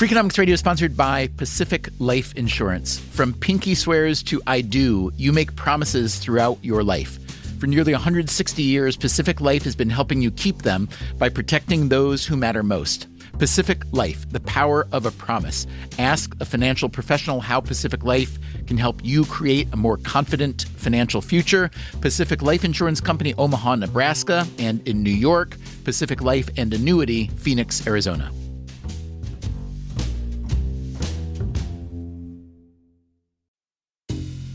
Freakonomics Radio is sponsored by Pacific Life Insurance. From pinky swears to I do, you make promises throughout your life. For nearly 160 years, Pacific Life has been helping you keep them by protecting those who matter most. Pacific Life, the power of a promise. Ask a financial professional how Pacific Life can help you create a more confident financial future. Pacific Life Insurance Company, Omaha, Nebraska, and in New York, Pacific Life and Annuity, Phoenix, Arizona.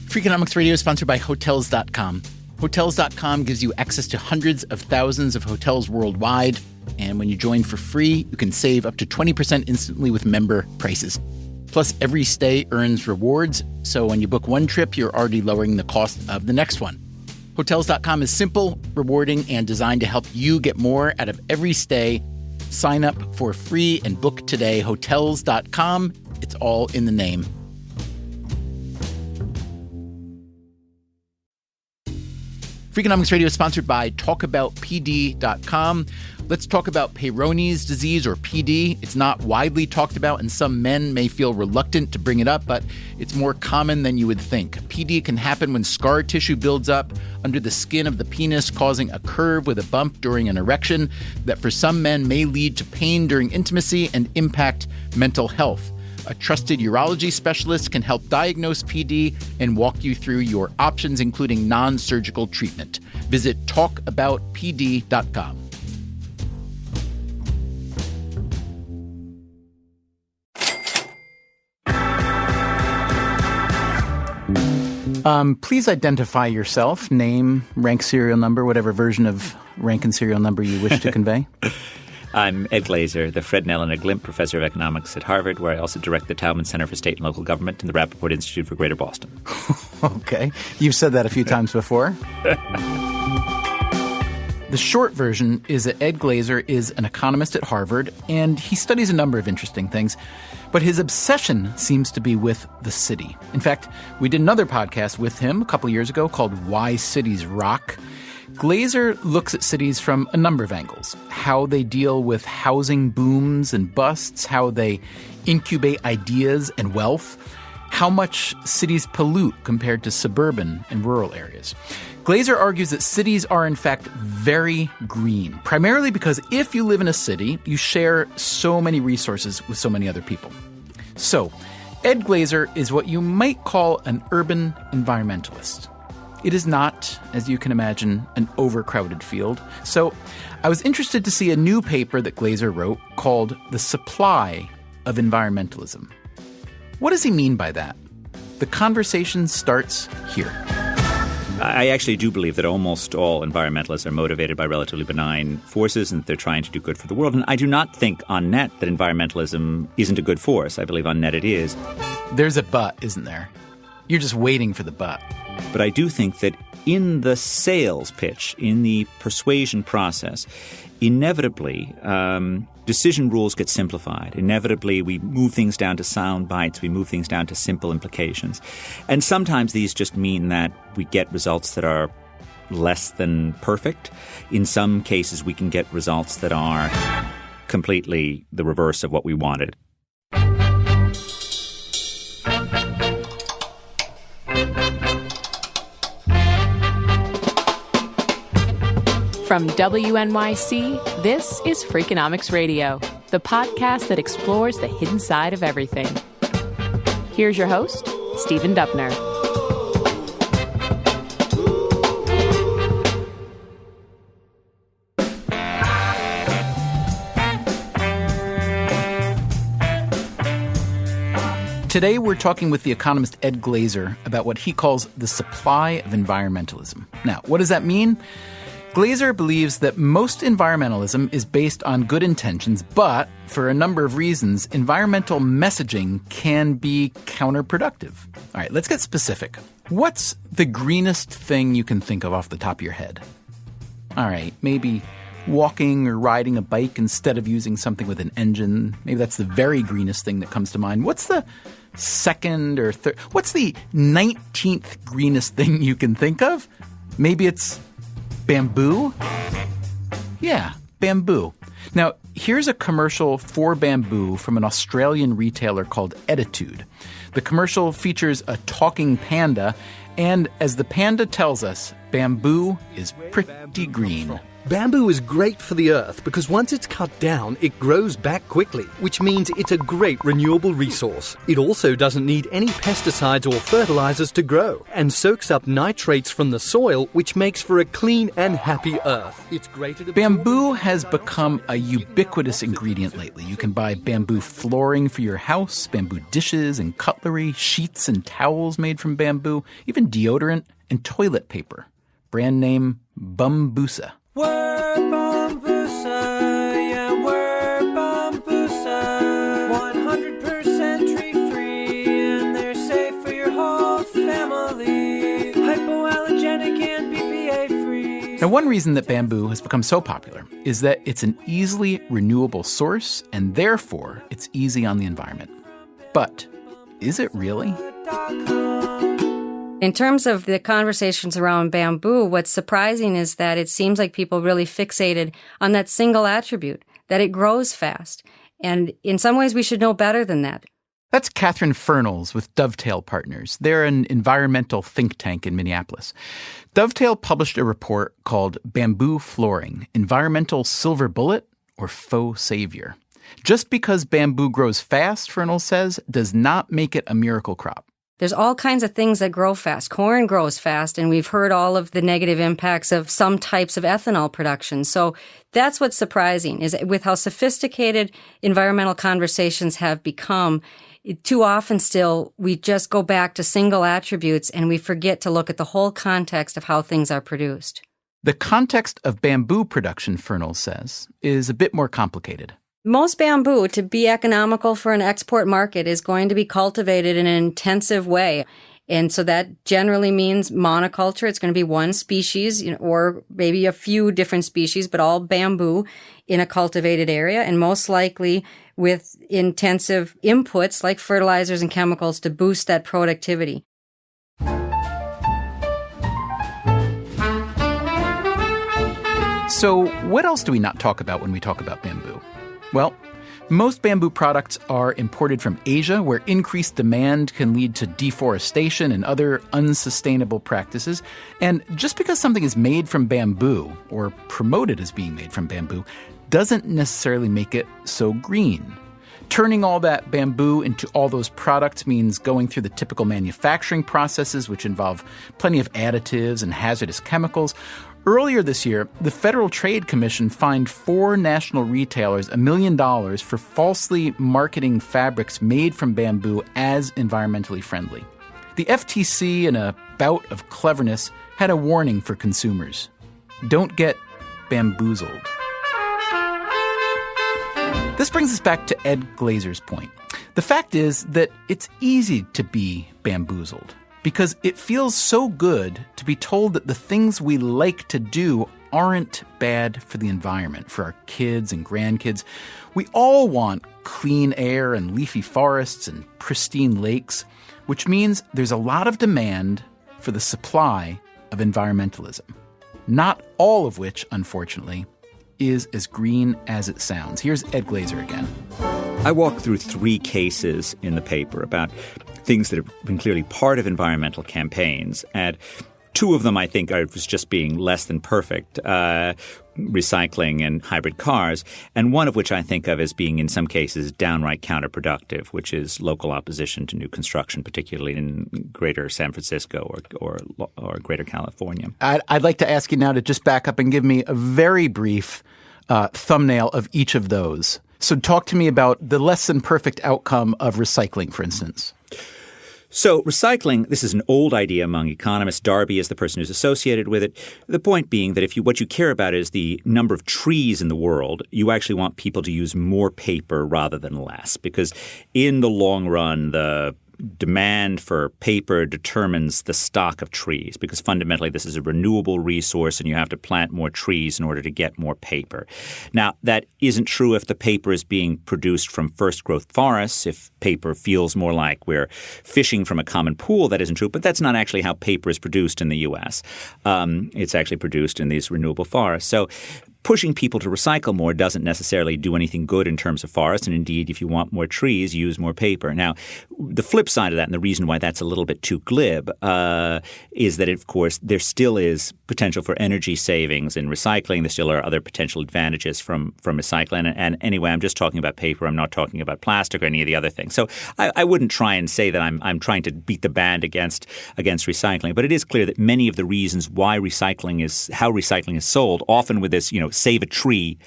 Freakonomics Radio is sponsored by Hotels.com. Hotels.com gives you access to hundreds of thousands of hotels worldwide. And when you join for free, you can save up to 20% instantly with member prices. Plus, every stay earns rewards. So when you book one trip, you're already lowering the cost of the next one. Hotels.com is simple, rewarding, and designed to help you get more out of every stay. Sign up for free and book today. Hotels.com. It's all in the name. Freakonomics Radio is sponsored by TalkAboutPD.com. Let's talk about Peyronie's disease, or PD. It's not widely talked about, and some men may feel reluctant to bring it up, but it's more common than you would think. PD can happen when scar tissue builds up under the skin of the penis, causing a curve with a bump during an erection that for some men may lead to pain during intimacy and impact mental health. A trusted urology specialist can help diagnose PD and walk you through your options, including non-surgical treatment. Visit talkaboutpd.com. Please identify yourself, name, rank, serial number, whatever version of rank and serial number you wish to convey. I'm Ed Glazer, the Fred and Eleanor Glimp Professor of Economics at Harvard, where I also direct the Taubman Center for State and Local Government and the Rappaport Institute for Greater Boston. Okay. You've said that a few times before. The short version is that Ed Glazer is an economist at Harvard, and he studies a number of interesting things. But his obsession seems to be with the city. In fact, we did another podcast with him a couple years ago called Why Cities Rock. Glazer looks at cities from a number of angles: how they deal with housing booms and busts, how they incubate ideas and wealth, how much cities pollute compared to suburban and rural areas. Glazer argues that cities are in fact very green, primarily because if you live in a city, you share so many resources with so many other people. So, Ed Glazer is what you might call an urban environmentalist. It is not, as you can imagine, an overcrowded field. So I was interested to see a new paper that Glazer wrote called The Supply of Environmentalism. What does he mean by that? The conversation starts here. I actually do believe that almost all environmentalists are motivated by relatively benign forces and they're trying to do good for the world. And I do not think on net that environmentalism isn't a good force. I believe on net it is. There's a but, isn't there? You're just waiting for the but. But I do think that in the sales pitch, in the persuasion process, inevitably decision rules get simplified. Inevitably, we move things down to sound bites. We move things down to simple implications. And sometimes these just mean that we get results that are less than perfect. In some cases, we can get results that are completely the reverse of what we wanted. From WNYC, this is Freakonomics Radio, the podcast that explores the hidden side of everything. Here's your host, Stephen Dubner. Today, we're talking with the economist Ed Glazer about what he calls the supply of environmentalism. Now, what does that mean? Glazer believes that most environmentalism is based on good intentions, but for a number of reasons, environmental messaging can be counterproductive. All right, let's get specific. What's the greenest thing you can think of off the top of your head? All right, maybe walking or riding a bike instead of using something with an engine. Maybe that's the very greenest thing that comes to mind. What's the second or third? What's the 19th greenest thing you can think of? Maybe it's bamboo? Yeah, bamboo. Now, here's a commercial for bamboo from an Australian retailer called Attitude. The commercial features a talking panda, and as the panda tells us, bamboo is pretty green. Bamboo is great for the earth because once it's cut down, it grows back quickly, which means it's a great renewable resource. It also doesn't need any pesticides or fertilizers to grow and soaks up nitrates from the soil, which makes for a clean and happy earth. It's great at Bamboo has become a ubiquitous ingredient lately. You can buy bamboo flooring for your house, bamboo dishes and cutlery, sheets and towels made from bamboo, even deodorant and toilet paper. Brand name Bambusa. We're Bambusa, yeah, we're Bambusa. 100% tree-free, and they're safe for your whole family. Hypoallergenic and BPA-free. Now, one reason that bamboo has become so popular is that it's an easily renewable source, and therefore it's easy on the environment. But is it really? In terms of the conversations around bamboo, what's surprising is that it seems like people really fixated on that single attribute, that it grows fast. And in some ways, we should know better than that. That's Catherine Fernals with Dovetail Partners. They're an environmental think tank in Minneapolis. Dovetail published a report called Bamboo Flooring, Environmental Silver Bullet or Faux Savior. Just because bamboo grows fast, Fernals says, does not make it a miracle crop. There's all kinds of things that grow fast. Corn grows fast, and we've heard all of the negative impacts of some types of ethanol production. So that's what's surprising, is with how sophisticated environmental conversations have become, too often still we just go back to single attributes and we forget to look at the whole context of how things are produced. The context of bamboo production, Fernals says, is a bit more complicated. Most bamboo, to be economical for an export market, is going to be cultivated in an intensive way. And so that generally means monoculture. It's going to be one species, or maybe a few different species, but all bamboo in a cultivated area, and most likely with intensive inputs like fertilizers and chemicals to boost that productivity. So what else do we not talk about when we talk about bamboo? Well, most bamboo products are imported from Asia, where increased demand can lead to deforestation and other unsustainable practices. And just because something is made from bamboo, or promoted as being made from bamboo, doesn't necessarily make it so green. Turning all that bamboo into all those products means going through the typical manufacturing processes, which involve plenty of additives and hazardous chemicals. Earlier this year, the Federal Trade Commission fined 4 national retailers $1 million for falsely marketing fabrics made from bamboo as environmentally friendly. The FTC, in a bout of cleverness, had a warning for consumers. Don't get bamboozled. This brings us back to Ed Glazer's point. The fact is that it's easy to be bamboozled, because it feels so good to be told that the things we like to do aren't bad for the environment, for our kids and grandkids. We all want clean air and leafy forests and pristine lakes, which means there's a lot of demand for the supply of environmentalism. Not all of which, unfortunately, is as green as it sounds. Here's Ed Glazer again. I walk through 3 cases in the paper about things that have been clearly part of environmental campaigns. And 2 of them, I think, was just being less than perfect, recycling and hybrid cars, and one of which I think of as being, in some cases, downright counterproductive, which is local opposition to new construction, particularly in greater San Francisco or greater California. I'd like to ask you now to just back up and give me a very brief thumbnail of each of those. So talk to me about the less than perfect outcome of recycling, for instance. So recycling, this is an old idea among economists. Darby is the person who's associated with it. The point being that what you care about is the number of trees in the world, you actually want people to use more paper rather than less, because in the long run, the demand for paper determines the stock of trees, because fundamentally this is a renewable resource and you have to plant more trees in order to get more paper. Now, that isn't true if the paper is being produced from first growth forests. If paper feels more like we're fishing from a common pool, that isn't true. But that's not actually how paper is produced in the U.S. It's actually produced in these renewable forests. So pushing people to recycle more doesn't necessarily do anything good in terms of forests. And indeed, if you want more trees, use more paper. Now, the flip side of that, and the reason why that's a little bit too glib, is that, of course, there still is potential for energy savings in recycling. There still are other potential advantages from recycling. And anyway, I'm just talking about paper. I'm not talking about plastic or any of the other things. So I wouldn't try and say that I'm trying to beat the band against recycling. But it is clear that many of the reasons why how recycling is sold, often with this, save a tree,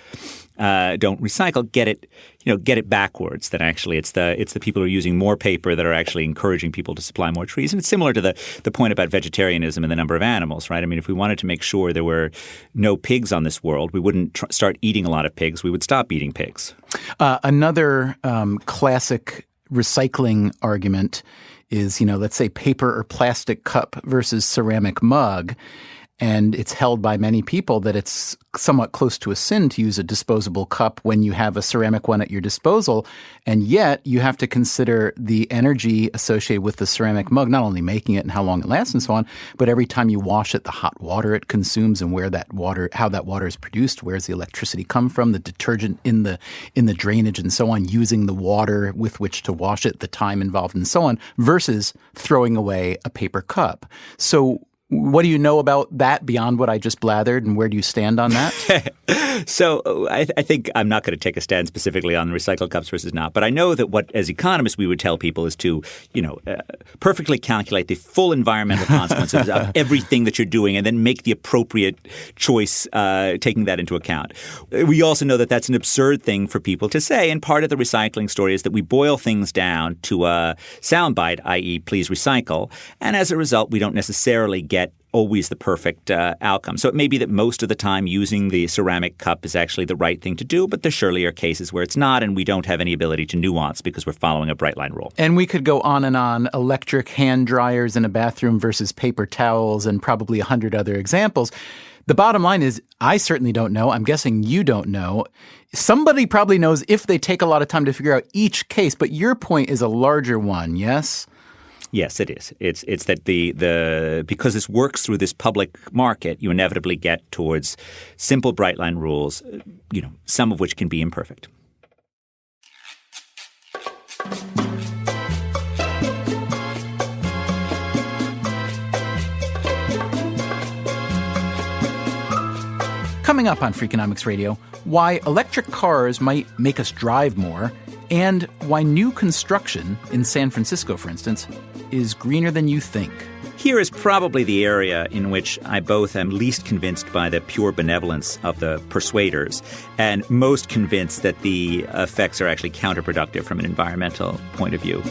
don't recycle, get it backwards. That actually it's the people who are using more paper that are actually encouraging people to supply more trees. And it's similar to the point about vegetarianism and the number of animals, right? I mean, if we wanted to make sure there were no pigs on this world, we wouldn't start eating a lot of pigs. We would stop eating pigs. Another classic recycling argument is, let's say paper or plastic cup versus ceramic mug. And it's held by many people that it's somewhat close to a sin to use a disposable cup when you have a ceramic one at your disposal. And yet you have to consider the energy associated with the ceramic mug, not only making it and how long it lasts and so on, but every time you wash it, the hot water it consumes and how that water is produced, where's the electricity come from, the detergent in the drainage and so on, using the water with which to wash it, the time involved and so on, versus throwing away a paper cup. So what do you know about that beyond what I just blathered, and where do you stand on that? So I think I'm not going to take a stand specifically on recycled cups versus not, but I know that what, as economists, we would tell people is to, perfectly calculate the full environmental consequences of everything that you're doing and then make the appropriate choice taking that into account. We also know that that's an absurd thing for people to say, and part of the recycling story is that we boil things down to a soundbite, i.e. please recycle, and as a result, we don't necessarily get always the perfect outcome. So it may be that most of the time using the ceramic cup is actually the right thing to do, but there surely are cases where it's not, and we don't have any ability to nuance because we're following a bright line rule. And we could go on and on, electric hand dryers in a bathroom versus paper towels and probably 100 other examples. The bottom line is I certainly don't know. I'm guessing you don't know. Somebody probably knows if they take a lot of time to figure out each case, but your point is a larger one, yes? Yes, it is. It's that because this works through this public market, you inevitably get towards simple bright line rules, some of which can be imperfect. Coming up on Freakonomics Radio, why electric cars might make us drive more, and why new construction in San Francisco, for instance, is greener than you think. Here is probably the area in which I both am least convinced by the pure benevolence of the persuaders and most convinced that the effects are actually counterproductive from an environmental point of view.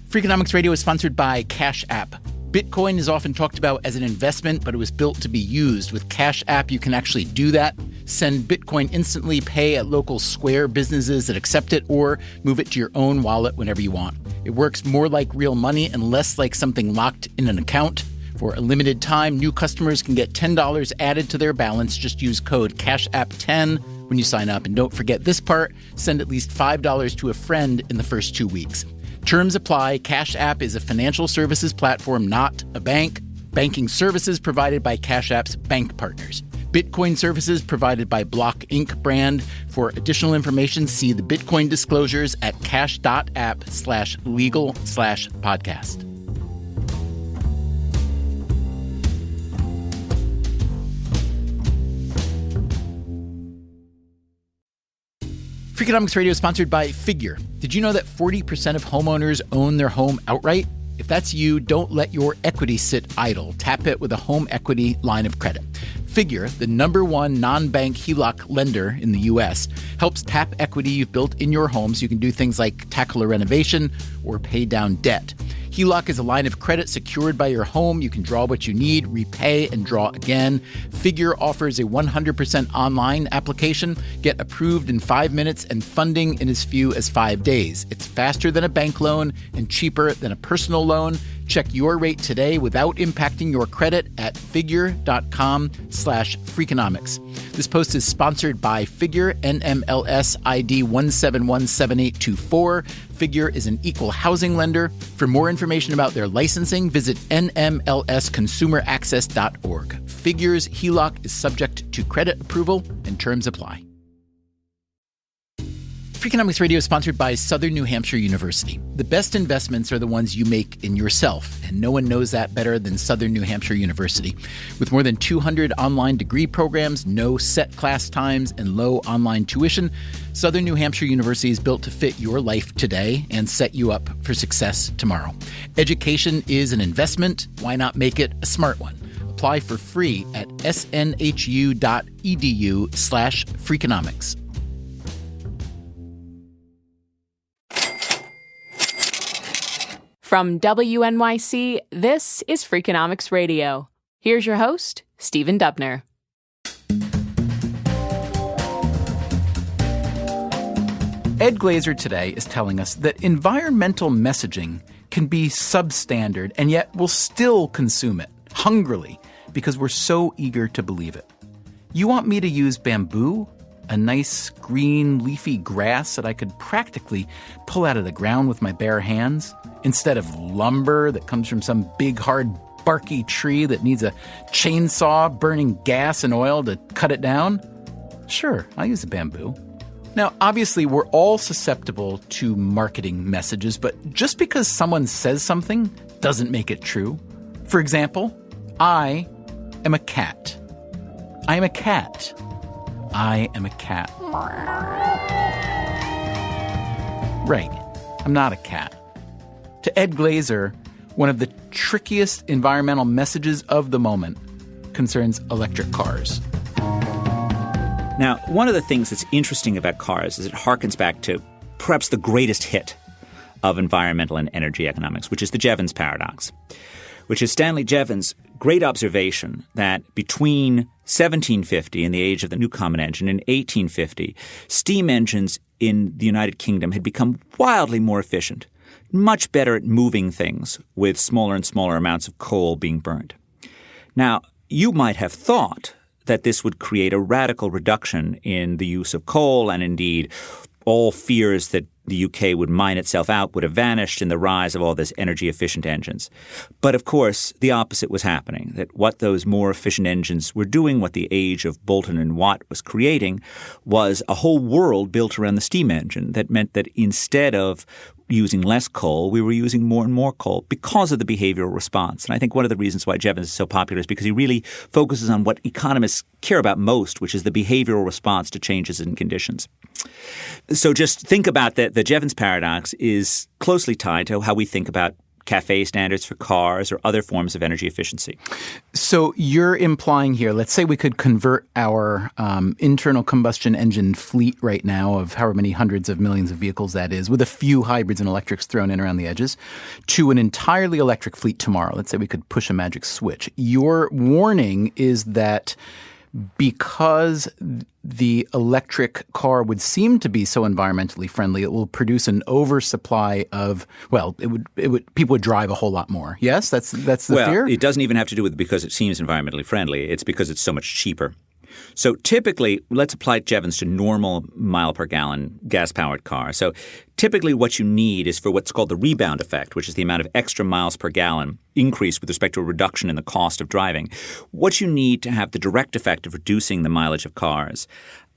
Freakonomics Radio is sponsored by Cash App. Bitcoin is often talked about as an investment, but it was built to be used. With Cash App, you can actually do that. Send Bitcoin instantly, pay at local Square businesses that accept it, or move it to your own wallet whenever you want. It works more like real money and less like something locked in an account. For a limited time, new customers can get $10 added to their balance. Just use code CASHAPP10 when you sign up. And don't forget this part, send at least $5 to a friend in the first 2 weeks. Terms apply. Cash App is a financial services platform, not a bank. Banking services provided by Cash App's bank partners. Bitcoin services provided by Block Inc. brand. For additional information, see the Bitcoin disclosures at cash.app/legal/podcast. Freakonomics Radio is sponsored by Figure. Did you know that 40% of homeowners own their home outright? If that's you, don't let your equity sit idle. Tap it with a home equity line of credit. Figure, the #1 non-bank HELOC lender in the U.S., helps tap equity you've built in your home so you can do things like tackle a renovation or pay down debt. HELOC is a line of credit secured by your home. You can draw what you need, repay, and draw again. Figure offers a 100% online application. Get approved in 5 minutes and funding in as few as 5 days. It's faster than a bank loan and cheaper than a personal loan. Check your rate today without impacting your credit at figure.com/Freakonomics. This post is sponsored by Figure, NMLS ID 1717824. Figure is an equal housing lender. For more information about their licensing, visit nmlsconsumeraccess.org. Figure's HELOC is subject to credit approval and terms apply. Freakonomics Radio is sponsored by Southern New Hampshire University. The best investments are the ones you make in yourself, and no one knows that better than Southern New Hampshire University. With more than 200 online degree programs, no set class times, and low online tuition, Southern New Hampshire University is built to fit your life today and set you up for success tomorrow. Education is an investment. Why not make it a smart one? Apply for free at snhu.edu/Freakonomics. From WNYC, this is Freakonomics Radio. Here's your host, Stephen Dubner. Ed Glaeser today is telling us that environmental messaging can be substandard, and yet we'll still consume it hungrily because we're so eager to believe it. You want me to use bamboo? A nice green leafy grass that I could practically pull out of the ground with my bare hands, instead of lumber that comes from some big, hard, barky tree that needs a chainsaw burning gas and oil to cut it down? Sure, I'll use the bamboo. Now, obviously, we're all susceptible to marketing messages, but just because someone says something doesn't make it true. For example, I am a cat. I am a cat. I am a cat. Right, I'm not a cat. To Ed Glaeser, one of the trickiest environmental messages of the moment concerns electric cars. Now, one of the things that's interesting about cars is it harkens back to perhaps the greatest hit of environmental and energy economics, which is the Jevons paradox, which is Stanley Jevons' great observation that between 1750 and the age of the new common engine in 1850, steam engines in the United Kingdom had become wildly more efficient, much better at moving things with smaller and smaller amounts of coal being burned. Now, you might have thought that this would create a radical reduction in the use of coal, and indeed all fears that the UK would mine itself out would have vanished in the rise of all these energy-efficient engines. But, of course, the opposite was happening, that what those more efficient engines were doing, what the age of Boulton and Watt was creating, was a whole world built around the steam engine that meant that instead of using less coal, we were using more and more coal because of the behavioral response. And I think one of the reasons why Jevons is so popular is because he really focuses on what economists care about most, which is the behavioral response to changes in conditions. So just think about that. The Jevons paradox is closely tied to how we think about CAFE standards for cars or other forms of energy efficiency. So you're implying here, let's say we could convert our internal combustion engine fleet right now of however many hundreds of millions of vehicles that is, with a few hybrids and electrics thrown in around the edges, to an entirely electric fleet tomorrow. Let's say we could push a magic switch. Your warning is that because the electric car would seem to be so environmentally friendly, it will produce an oversupply of, well, people would drive a whole lot more. Yes, that's the fear? Well, it doesn't even have to do with because it seems environmentally friendly. It's because it's so much cheaper. So typically, let's apply Jevons to normal mile per gallon gas-powered cars. So typically what you need is for what's called the rebound effect, which is the amount of extra miles per gallon increase with respect to a reduction in the cost of driving. What you need to have the direct effect of reducing the mileage of cars,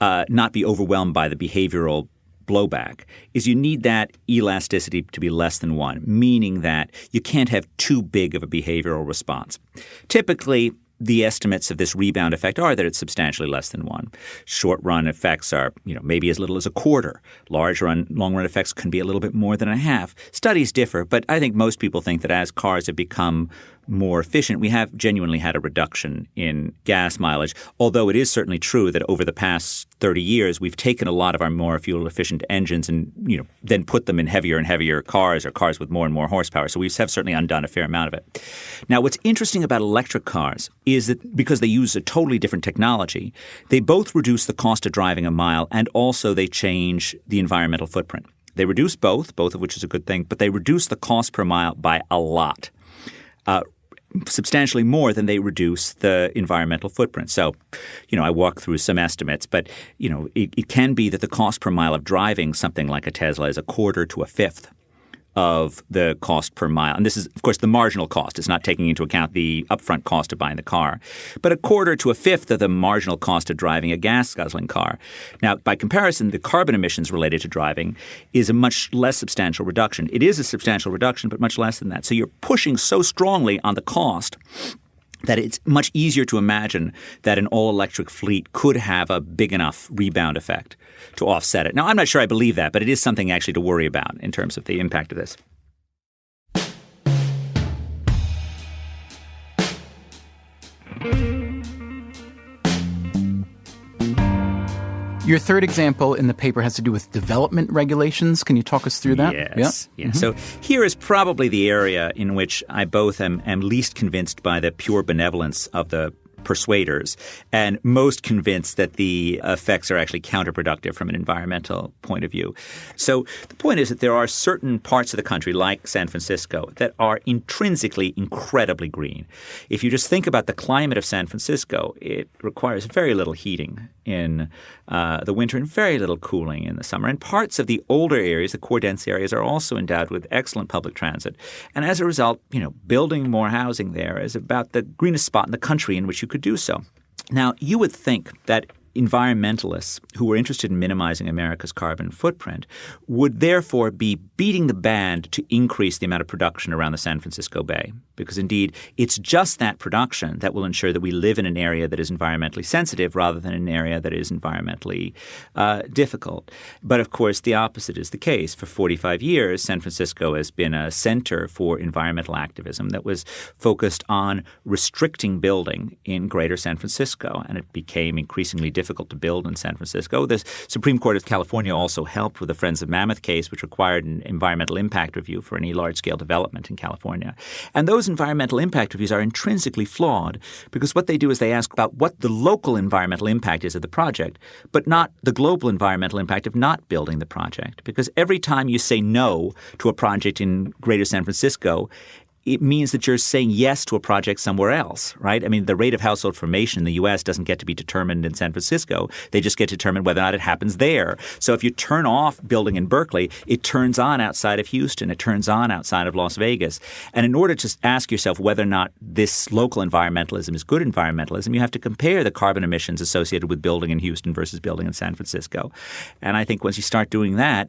not be overwhelmed by the behavioral blowback, is you need that elasticity to be less than 1, meaning that you can't have too big of a behavioral response. Typically, the estimates of this rebound effect are that it's substantially less than 1. Short-run effects are, maybe as little as a quarter. Long-run effects can be a little bit more than a half. Studies differ, but I think most people think that as cars have become more efficient, we have genuinely had a reduction in gas mileage, although it is certainly true that over the past 30 years, we've taken a lot of our more fuel-efficient engines and, then put them in heavier and heavier cars or cars with more and more horsepower. So we have certainly undone a fair amount of it. Now, what's interesting about electric cars is that because they use a totally different technology, they both reduce the cost of driving a mile and also they change the environmental footprint. They reduce both of which is a good thing, but they reduce the cost per mile by a lot. substantially more than they reduce the environmental footprint. So, I walk through some estimates, but, it can be that the cost per mile of driving something like a Tesla is a quarter to a fifth of the cost per mile. And this is, of course, the marginal cost. It's not taking into account the upfront cost of buying the car. But a quarter to a fifth of the marginal cost of driving a gas-guzzling car. Now, by comparison, the carbon emissions related to driving is a much less substantial reduction. It is a substantial reduction, but much less than that. So you're pushing so strongly on the cost that it's much easier to imagine that an all-electric fleet could have a big enough rebound effect to offset it. Now, I'm not sure I believe that, but it is something actually to worry about in terms of the impact of this. Your third example in the paper has to do with development regulations. Can you talk us through that? Yes. Yeah. Mm-hmm. So here is probably the area in which I both am least convinced by the pure benevolence of the persuaders and most convinced that the effects are actually counterproductive from an environmental point of view. So the point is that there are certain parts of the country, like San Francisco, that are intrinsically incredibly green. If you just think about the climate of San Francisco, it requires very little heating in the winter and very little cooling in the summer. And parts of the older areas, the core dense areas, are also endowed with excellent public transit. And as a result, building more housing there is about the greenest spot in the country in which you could do so. Now, you would think that environmentalists who were interested in minimizing America's carbon footprint would therefore be beating the band to increase the amount of production around the San Francisco Bay. Because indeed, it's just that production that will ensure that we live in an area that is environmentally sensitive rather than an area that is environmentally difficult. But of course, the opposite is the case. For 45 years, San Francisco has been a center for environmental activism that was focused on restricting building in greater San Francisco. And it became increasingly difficult to build in San Francisco. The Supreme Court of California also helped with the Friends of Mammoth case, which required an environmental impact review for any large-scale development in California. And those environmental impact reviews are intrinsically flawed because what they do is they ask about what the local environmental impact is of the project, but not the global environmental impact of not building the project. Because every time you say no to a project in greater San Francisco, it means that you're saying yes to a project somewhere else, right? I mean, the rate of household formation in the U.S. doesn't get to be determined in San Francisco. They just get to determine whether or not it happens there. So if you turn off building in Berkeley, it turns on outside of Houston. It turns on outside of Las Vegas. And in order to ask yourself whether or not this local environmentalism is good environmentalism, you have to compare the carbon emissions associated with building in Houston versus building in San Francisco. And I think once you start doing that,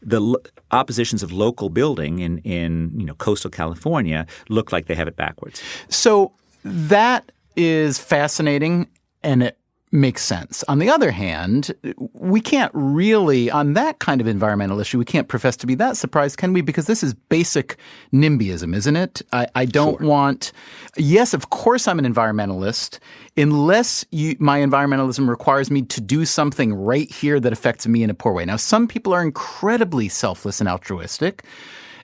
the oppositions of local building in coastal California look like they have it backwards. So that is fascinating and it makes sense. On the other hand, we can't really, on that kind of environmental issue, we can't profess to be that surprised, can we? Because this is basic NIMBYism, isn't it? I don't want – yes, of course I'm an environmentalist unless my environmentalism requires me to do something right here that affects me in a poor way. Now, some people are incredibly selfless and altruistic.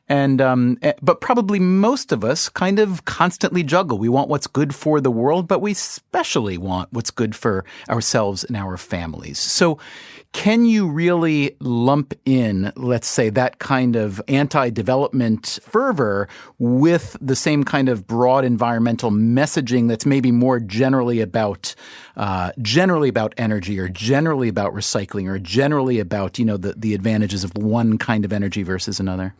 But probably most of us kind of constantly juggle. We want what's good for the world, but we especially want what's good for ourselves and our families. So can you really lump in, let's say, that kind of anti-development fervor with the same kind of broad environmental messaging that's maybe more generally about energy or generally about recycling or generally about, the advantages of one kind of energy versus another?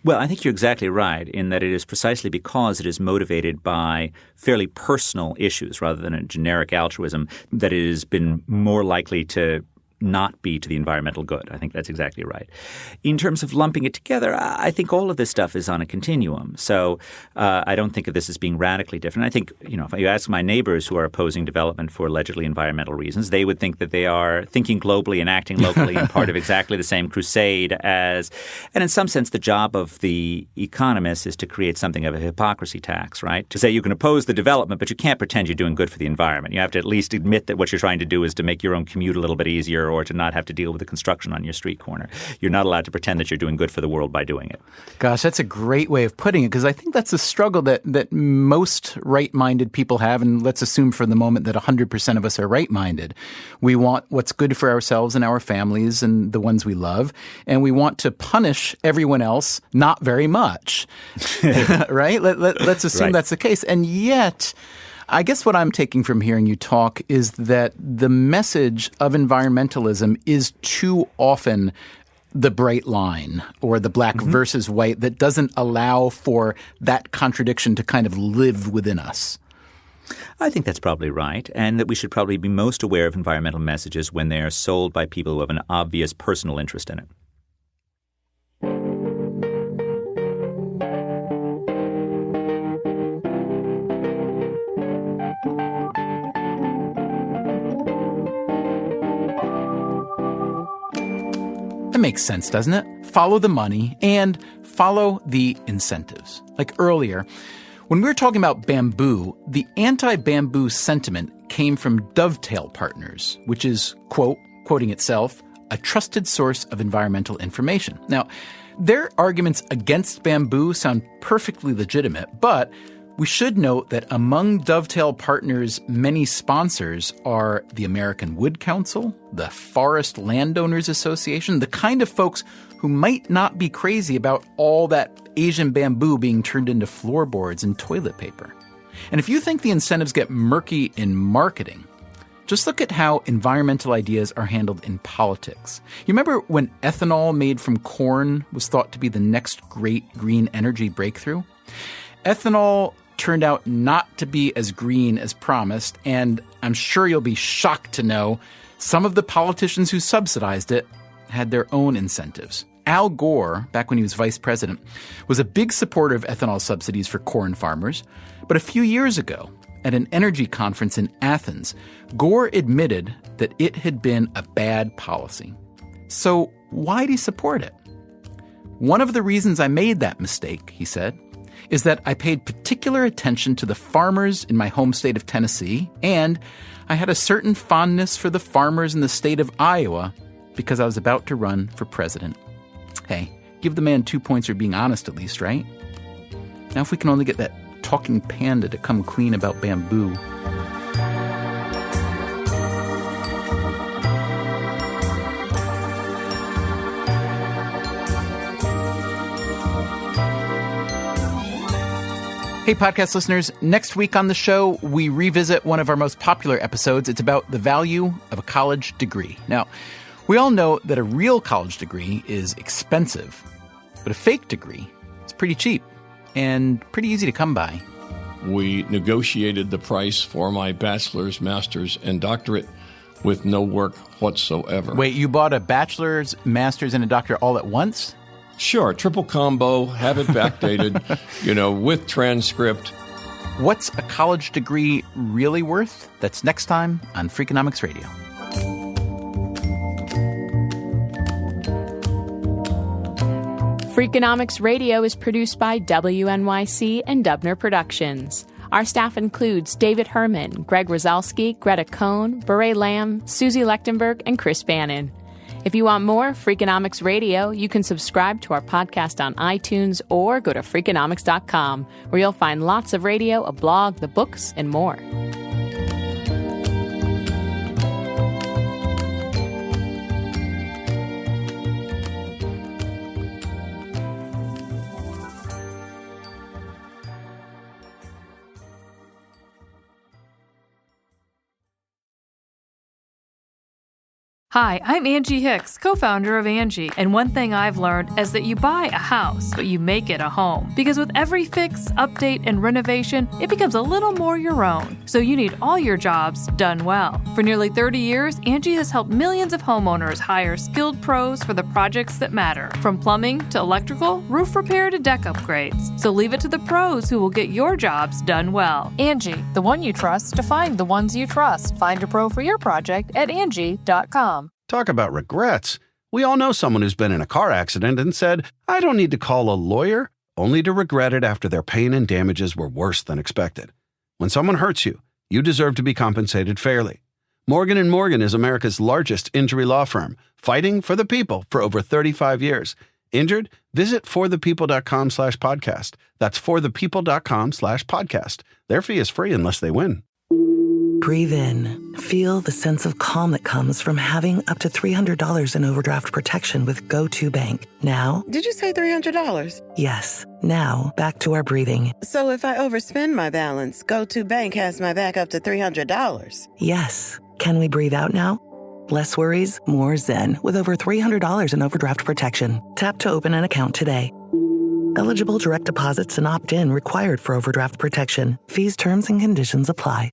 Well, I think you're exactly right in that it is precisely because it is motivated by fairly personal issues rather than a generic altruism that it has been more likely to not be to the environmental good. I think that's exactly right. In terms of lumping it together, I think all of this stuff is on a continuum. So I don't think of this as being radically different. I think, if you ask my neighbors who are opposing development for allegedly environmental reasons, they would think that they are thinking globally and acting locally and part of exactly the same crusade as – and in some sense, the job of the economists is to create something of a hypocrisy tax, right? To say you can oppose the development, but you can't pretend you're doing good for the environment. You have to at least admit that what you're trying to do is to make your own commute a little bit easier water or to not have to deal with the construction on your street corner. You're not allowed to pretend that you're doing good for the world by doing it. Gosh, that's a great way of putting it, because I think that's a struggle that most right-minded people have, and let's assume for the moment that 100% of us are right-minded. We want what's good for ourselves and our families and the ones we love, and we want to punish everyone else not very much, right? Let's assume that's the case. And yet, I guess what I'm taking from hearing you talk is that the message of environmentalism is too often the bright line or the black versus white that doesn't allow for that contradiction to kind of live within us. I think that's probably right, and that we should probably be most aware of environmental messages when they are sold by people who have an obvious personal interest in it. That makes sense, doesn't it? Follow the money and follow the incentives. Like earlier, when we were talking about bamboo, the anti-bamboo sentiment came from Dovetail Partners, which is, quoting itself, a trusted source of environmental information. Now, their arguments against bamboo sound perfectly legitimate, but we should note that among Dovetail Partners' many sponsors are the American Wood Council, the Forest Landowners Association, the kind of folks who might not be crazy about all that Asian bamboo being turned into floorboards and toilet paper. And if you think the incentives get murky in marketing, just look at how environmental ideas are handled in politics. You remember when ethanol made from corn was thought to be the next great green energy breakthrough? Ethanol turned out not to be as green as promised, and I'm sure you'll be shocked to know some of the politicians who subsidized it had their own incentives. Al Gore, back when he was vice president, was a big supporter of ethanol subsidies for corn farmers, but a few years ago, at an energy conference in Athens, Gore admitted that it had been a bad policy. So why'd he support it? One of the reasons I made that mistake, he said, is that I paid particular attention to the farmers in my home state of Tennessee, and I had a certain fondness for the farmers in the state of Iowa because I was about to run for president. Hey, give the man 2 points for being honest at least, right? Now if we can only get that talking panda to come clean about bamboo. Hey, podcast listeners, next week on the show, we revisit one of our most popular episodes. It's about the value of a college degree. Now, we all know that a real college degree is expensive, but a fake degree is pretty cheap and pretty easy to come by. We negotiated the price for my bachelor's, master's, and doctorate with no work whatsoever. Wait, you bought a bachelor's, master's, and a doctorate all at once? Sure, triple combo, have it backdated, with transcript. What's a college degree really worth? That's next time on Freakonomics Radio. Freakonomics Radio is produced by WNYC and Dubner Productions. Our staff includes David Herman, Greg Rosalski, Greta Cohn, Beret Lamb, Susie Lechtenberg, and Chris Bannon. If you want more Freakonomics Radio, you can subscribe to our podcast on iTunes or go to Freakonomics.com, where you'll find lots of radio, a blog, the books, and more. Hi, I'm Angie Hicks, co-founder of Angie, and one thing I've learned is that you buy a house, but you make it a home. Because with every fix, update, and renovation, it becomes a little more your own. So you need all your jobs done well. For nearly 30 years, Angie has helped millions of homeowners hire skilled pros for the projects that matter. From plumbing to electrical, roof repair to deck upgrades. So leave it to the pros who will get your jobs done well. Angie, the one you trust to find the ones you trust. Find a pro for your project at Angie.com. Talk about regrets. We all know someone who's been in a car accident and said, I don't need to call a lawyer, only to regret it after their pain and damages were worse than expected. When someone hurts you, you deserve to be compensated fairly. Morgan & Morgan is America's largest injury law firm, fighting for the people for over 35 years. Injured? Visit forthepeople.com/podcast. That's forthepeople.com/podcast. Their fee is free unless they win. Breathe in. Feel the sense of calm that comes from having up to $300 in overdraft protection with Go2 Bank. Now, Did you say $300? yes. Now, back to our breathing. So if I overspend my balance, Go2 Bank has my back up to $300. Yes. Can we breathe out now? Less worries, more zen, with over $300 in overdraft protection. Tap to open an account today. Eligible direct deposits and opt-in required for overdraft protection. Fees, terms, and conditions apply.